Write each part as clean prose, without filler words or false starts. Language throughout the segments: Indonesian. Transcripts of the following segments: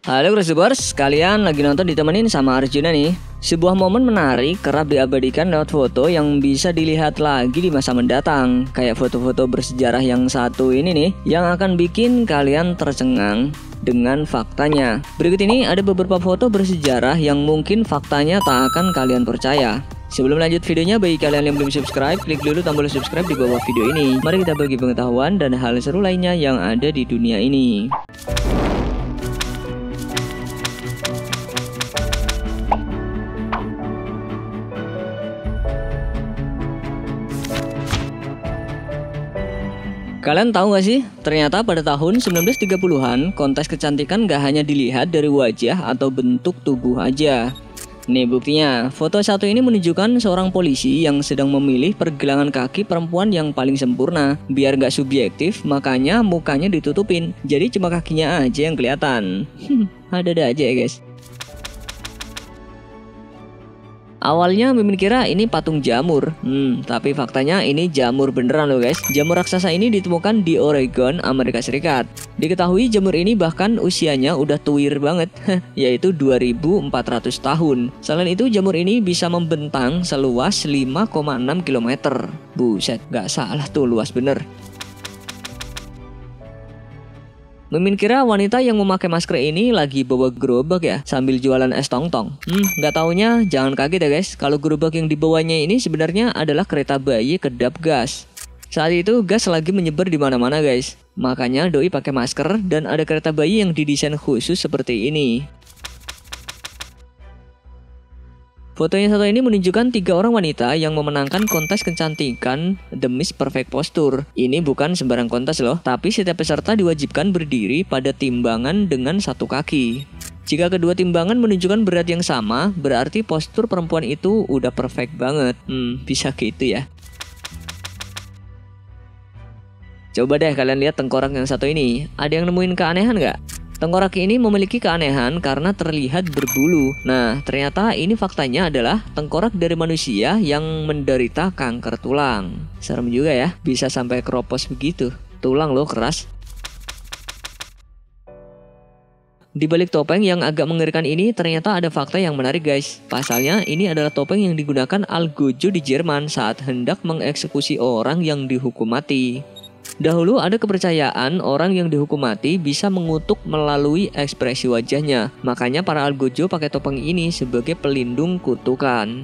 Halo Cruisers, kalian lagi nonton ditemenin sama Arjuna nih. Sebuah momen menarik kerap diabadikan lewat foto yang bisa dilihat lagi di masa mendatang. Kayak foto-foto bersejarah yang satu ini nih, yang akan bikin kalian tercengang dengan faktanya. Berikut ini ada beberapa foto bersejarah yang mungkin faktanya tak akan kalian percaya. Sebelum lanjut videonya, bagi kalian yang belum subscribe, klik dulu tombol subscribe di bawah video ini. Mari kita bagi pengetahuan dan hal seru lainnya yang ada di dunia ini. Kalian tahu gak sih, ternyata pada tahun 1930-an, kontes kecantikan gak hanya dilihat dari wajah atau bentuk tubuh aja. Nih buktinya, foto satu ini menunjukkan seorang polisi yang sedang memilih pergelangan kaki perempuan yang paling sempurna. Biar gak subjektif, makanya mukanya ditutupin, jadi cuma kakinya aja yang kelihatan. Ada-ada aja ya guys. Awalnya Mimin kira ini patung jamur, tapi faktanya ini jamur beneran loh guys. Jamur raksasa ini ditemukan di Oregon, Amerika Serikat. Diketahui jamur ini bahkan usianya udah tuir banget, yaitu 2400 tahun. Selain itu jamur ini bisa membentang seluas 5,6 km. Buset, gak salah tuh, luas bener. Mimin kira wanita yang memakai masker ini lagi bawa gerobak ya, sambil jualan es tong-tong. Nggak taunya, jangan kaget ya guys, kalau gerobak yang dibawanya ini sebenarnya adalah kereta bayi kedap gas. Saat itu gas lagi menyebar di mana-mana guys. Makanya doi pakai masker dan ada kereta bayi yang didesain khusus seperti ini. Foto yang satu ini menunjukkan 3 orang wanita yang memenangkan kontes kecantikan The Miss Perfect Posture. Ini bukan sembarang kontes loh, tapi setiap peserta diwajibkan berdiri pada timbangan dengan satu kaki. Jika kedua timbangan menunjukkan berat yang sama, berarti postur perempuan itu udah perfect banget. Bisa gitu ya. Coba deh kalian lihat tengkorak yang satu ini. Ada yang nemuin keanehan nggak? Tengkorak ini memiliki keanehan karena terlihat berbulu. Nah, ternyata ini faktanya adalah tengkorak dari manusia yang menderita kanker tulang. Serem juga ya, bisa sampai keropos begitu. Tulang loh keras. Di balik topeng yang agak mengerikan ini, ternyata ada fakta yang menarik guys. Pasalnya, ini adalah topeng yang digunakan Algojo di Jerman saat hendak mengeksekusi orang yang dihukum mati. Dahulu ada kepercayaan orang yang dihukum mati bisa mengutuk melalui ekspresi wajahnya. Makanya para Algojo pakai topeng ini sebagai pelindung kutukan.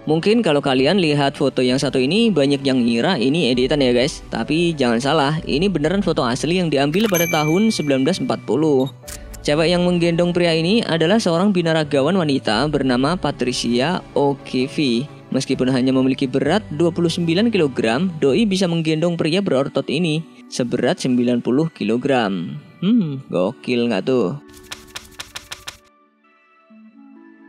Mungkin kalau kalian lihat foto yang satu ini banyak yang ngira ini editan ya guys. Tapi jangan salah, ini beneran foto asli yang diambil pada tahun 1940. Cewek yang menggendong pria ini adalah seorang binaragawan wanita bernama Patricia O'Keeffe. Meskipun hanya memiliki berat 29 kg, doi bisa menggendong pria berotot ini seberat 90 kg. Gokil nggak tuh?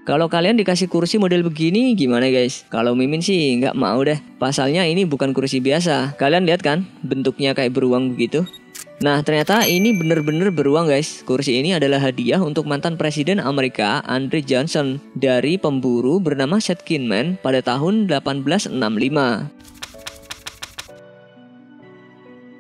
Kalau kalian dikasih kursi model begini gimana guys? Kalau Mimin sih nggak mau deh. Pasalnya ini bukan kursi biasa. Kalian lihat kan, bentuknya kayak beruang begitu. Nah, ternyata ini bener-bener beruang guys. Kursi ini adalah hadiah untuk mantan Presiden Amerika Andrew Johnson dari pemburu bernama Seth Kinman pada tahun 1865.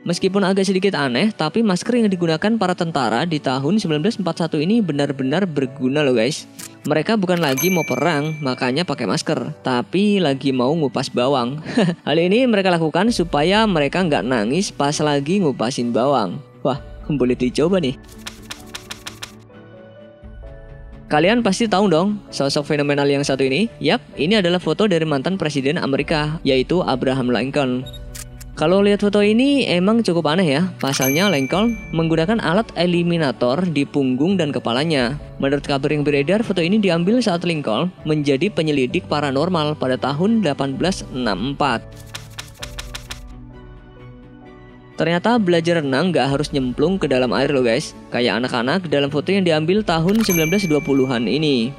Meskipun agak sedikit aneh, tapi masker yang digunakan para tentara di tahun 1941 ini benar-benar berguna loh guys. Mereka bukan lagi mau perang, makanya pakai masker, tapi lagi mau ngupas bawang. Hal ini mereka lakukan supaya mereka nggak nangis pas lagi ngupasin bawang. Wah, boleh dicoba nih. Kalian pasti tahu dong sosok fenomenal yang satu ini. Yap, ini adalah foto dari mantan Presiden Amerika, yaitu Abraham Lincoln. Kalau lihat foto ini emang cukup aneh ya. Pasalnya Lincoln menggunakan alat eliminator di punggung dan kepalanya. Menurut kabar yang beredar, foto ini diambil saat Lincoln menjadi penyelidik paranormal pada tahun 1864. Ternyata belajar renang gak harus nyemplung ke dalam air loh guys. Kayak anak-anak dalam foto yang diambil tahun 1920-an ini.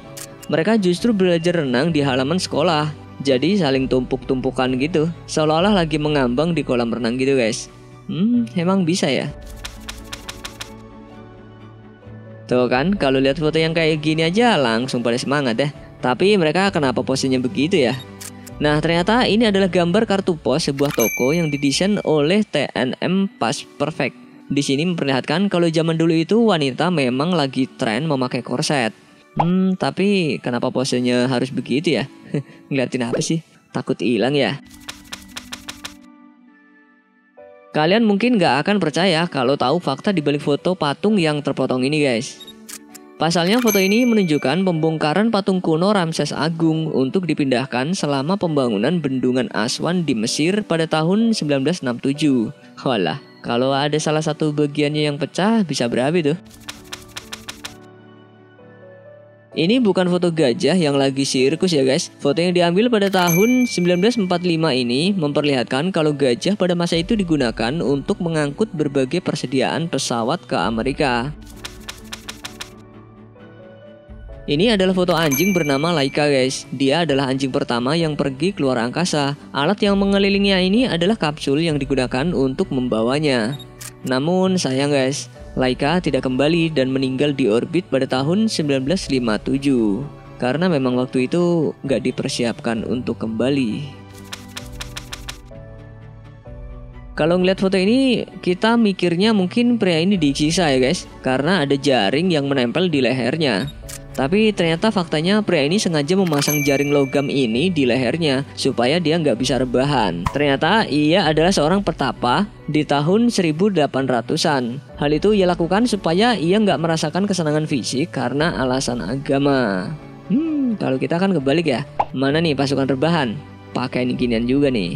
Mereka justru belajar renang di halaman sekolah. Jadi saling tumpuk-tumpukan gitu, seolah-olah lagi mengambang di kolam renang gitu guys. Emang bisa ya? Tuh kan, kalau lihat foto yang kayak gini aja langsung pada semangat ya. Tapi mereka kenapa posenya begitu ya? Nah, ternyata ini adalah gambar kartu pos sebuah toko yang didesain oleh TNM Pass Perfect. Di sini memperlihatkan kalau zaman dulu itu wanita memang lagi tren memakai korset. Tapi kenapa posenya harus begitu ya? Ngeliatin apa sih? Takut hilang ya? Kalian mungkin gak akan percaya kalau tahu fakta di balik foto patung yang terpotong ini guys. Pasalnya foto ini menunjukkan pembongkaran patung kuno Ramses Agung untuk dipindahkan selama pembangunan bendungan Aswan di Mesir pada tahun 1967. Walah, kalau ada salah satu bagiannya yang pecah bisa berapa itu? Ini bukan foto gajah yang lagi sirkus ya guys. Foto yang diambil pada tahun 1945 ini memperlihatkan kalau gajah pada masa itu digunakan untuk mengangkut berbagai persediaan pesawat ke Amerika. Ini adalah foto anjing bernama Laika guys. Dia adalah anjing pertama yang pergi keluar angkasa. Alat yang mengelilinginya ini adalah kapsul yang digunakan untuk membawanya. Namun sayang guys, Laika tidak kembali dan meninggal di orbit pada tahun 1957. Karena memang waktu itu gak dipersiapkan untuk kembali. Kalau ngeliat foto ini, kita mikirnya mungkin pria ini disiksa ya guys. Karena ada jaring yang menempel di lehernya. Tapi ternyata faktanya pria ini sengaja memasang jaring logam ini di lehernya supaya dia nggak bisa rebahan. Ternyata ia adalah seorang petapa di tahun 1800-an. Hal itu ia lakukan supaya ia nggak merasakan kesenangan fisik karena alasan agama. Kalau kita kan kebalik ya. Mana nih pasukan rebahan? Pakai ginian juga nih.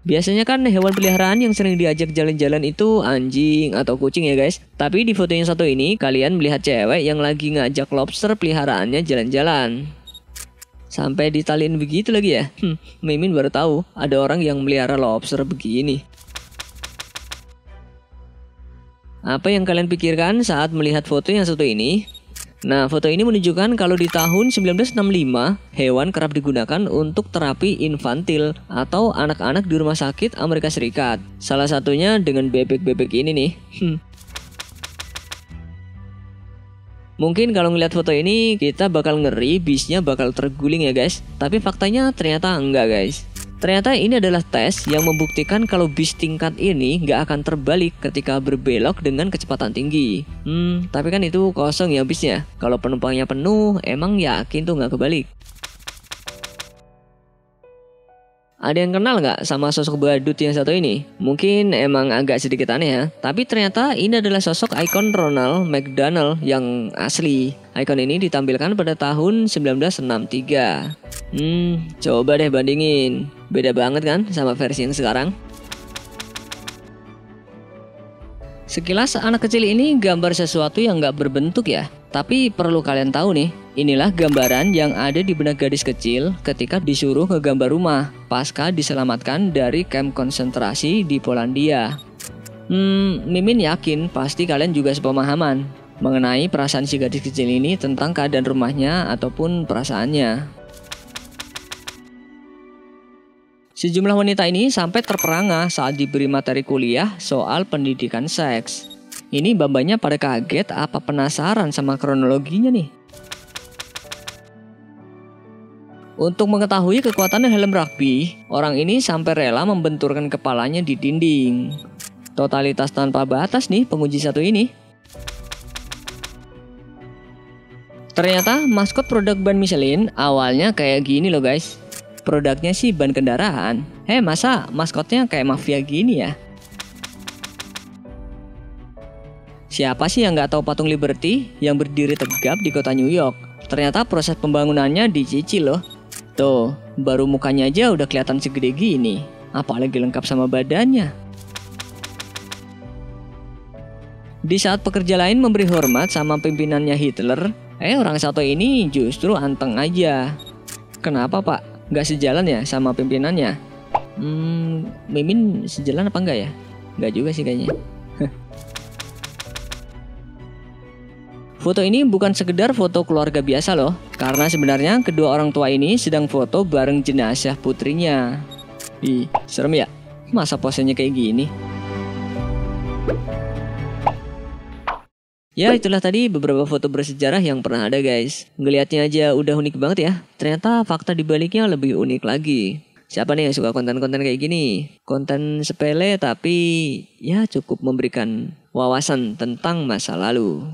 Biasanya kan hewan peliharaan yang sering diajak jalan-jalan itu anjing atau kucing ya guys. Tapi di foto yang satu ini kalian melihat cewek yang lagi ngajak lobster peliharaannya jalan-jalan. Sampai ditaliin begitu lagi ya. Mimin baru tahu ada orang yang melihara lobster begini. Apa yang kalian pikirkan saat melihat foto yang satu ini? Nah, foto ini menunjukkan kalau di tahun 1965, hewan kerap digunakan untuk terapi infantil atau anak-anak di rumah sakit Amerika Serikat. Salah satunya dengan bebek-bebek ini nih. Mungkin kalau ngeliat foto ini, kita bakal ngeri bisnya bakal terguling ya guys. Tapi faktanya ternyata enggak guys. Ternyata ini adalah tes yang membuktikan kalau bis tingkat ini nggak akan terbalik ketika berbelok dengan kecepatan tinggi. Tapi kan itu kosong ya bisnya. Kalau penumpangnya penuh, emang yakin tuh nggak kebalik. Ada yang kenal nggak sama sosok badut yang satu ini? Mungkin emang agak sedikit aneh ya. Tapi ternyata ini adalah sosok ikon Ronald McDonald yang asli. Ikon ini ditampilkan pada tahun 1963. Coba deh bandingin. Beda banget kan sama versi yang sekarang? Sekilas anak kecil ini gambar sesuatu yang nggak berbentuk ya. Tapi perlu kalian tahu nih, inilah gambaran yang ada di benak gadis kecil ketika disuruh ngegambar rumah pasca diselamatkan dari kamp konsentrasi di Polandia. Mimin yakin pasti kalian juga sepemahaman mengenai perasaan si gadis kecil ini tentang keadaan rumahnya ataupun perasaannya. Sejumlah wanita ini sampai terperangah saat diberi materi kuliah soal pendidikan seks. Ini bambanya pada kaget apa penasaran sama kronologinya nih. Untuk mengetahui kekuatan helm rugby, orang ini sampai rela membenturkan kepalanya di dinding. Totalitas tanpa batas nih penguji satu ini. Ternyata maskot produk ban Michelin awalnya kayak gini loh guys. Produknya sih ban kendaraan. Masa maskotnya kayak mafia gini ya? Siapa sih yang nggak tahu patung Liberty yang berdiri tegap di kota New York? Ternyata proses pembangunannya dicicil loh. Tuh, baru mukanya aja udah kelihatan segede gini. Apalagi lengkap sama badannya. Di saat pekerja lain memberi hormat sama pimpinannya Hitler, orang satu ini justru anteng aja. Kenapa pak? Nggak sejalan ya sama pimpinannya? Mimin sejalan apa enggak ya? Nggak juga sih kayaknya. Foto ini bukan sekedar foto keluarga biasa loh, karena sebenarnya kedua orang tua ini sedang foto bareng jenazah putrinya. Ih, serem ya? Masa posenya kayak gini? Ya itulah tadi beberapa foto bersejarah yang pernah ada guys. Ngelihatnya aja udah unik banget ya. Ternyata fakta dibaliknya lebih unik lagi. Siapa nih yang suka konten-konten kayak gini? Konten sepele tapi ya cukup memberikan wawasan tentang masa lalu.